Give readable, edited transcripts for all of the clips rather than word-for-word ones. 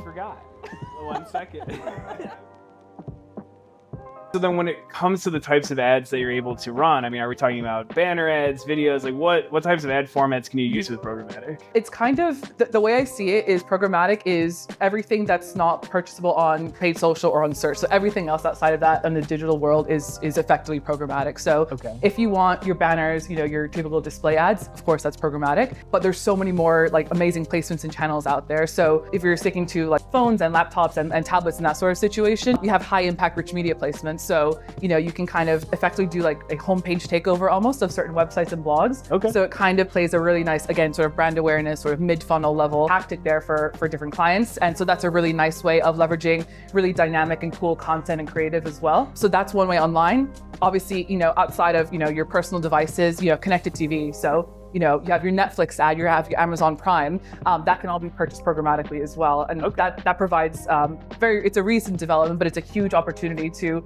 forgot. 1 second. So then when it comes to the types of ads that you're able to run, I mean, are we talking about banner ads, videos? Like what types of ad formats can you use with programmatic? It's kind of, the way I see it is programmatic is everything that's not purchasable on paid social or on search. So everything else outside of that in the digital world is effectively programmatic. So if you want your banners, your typical display ads, of course that's programmatic, but there's so many more like amazing placements and channels out there. So if you're sticking to like phones and laptops and tablets and that sort of situation, you have high impact rich media placements. So, you can kind of effectively do like a homepage takeover almost of certain websites and blogs. So it kind of plays a really nice, again, sort of brand awareness, sort of mid-funnel level tactic there for different clients. And so that's a really nice way of leveraging really dynamic and cool content and creative as well. So that's one way online. Obviously, outside of, your personal devices, you have connected TV. So you have your Netflix ad, you have your Amazon Prime, that can all be purchased programmatically as well. And that provides it's a recent development, but it's a huge opportunity to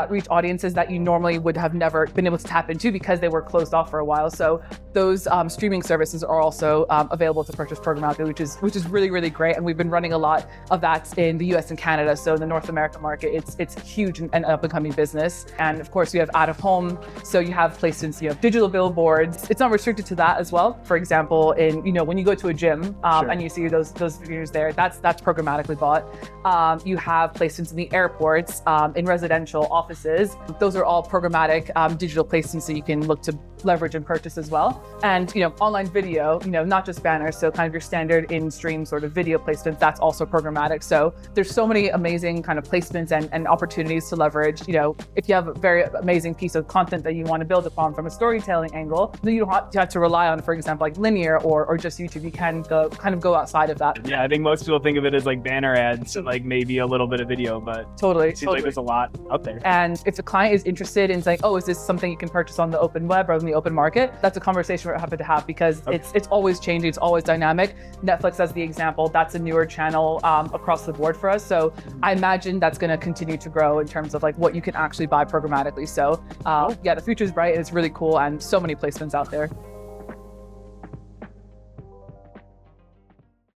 reach audiences that you normally would have never been able to tap into because they were closed off for a while. So those streaming services are also available to purchase programmatically, which is really, really great. And we've been running a lot of that in the US and Canada. So in the North American market, it's huge and up and coming business. And of course, you have out of home. So you have placements, digital billboards. It's not restricted to that as well. For example, when you go to a gym and you see those figures there, that's programmatically bought. You have placements in the airports, in residential offices. Those are all programmatic digital placements that you can look to leverage and purchase as well. And online video, not just banners, so kind of your standard in-stream sort of video placements, that's also programmatic. So there's so many amazing kind of placements and opportunities to leverage. If you have a very amazing piece of content that you want to build upon from a storytelling angle, then you don't have to rely on, for example, like linear or just YouTube. You can go outside of that. Yeah, I think most people think of it as like banner ads and like maybe a little bit of video, but it seems like there's a lot out there. And if the client is interested in saying, oh, is this something you can purchase on the open web or in the open market? That's a conversation we're happy to have because it's always changing, it's always dynamic. Netflix as the example, that's a newer channel across the board for us. So I imagine that's going to continue to grow in terms of like what you can actually buy programmatically. So yeah, the future is bright and it's really cool and so many placements out there.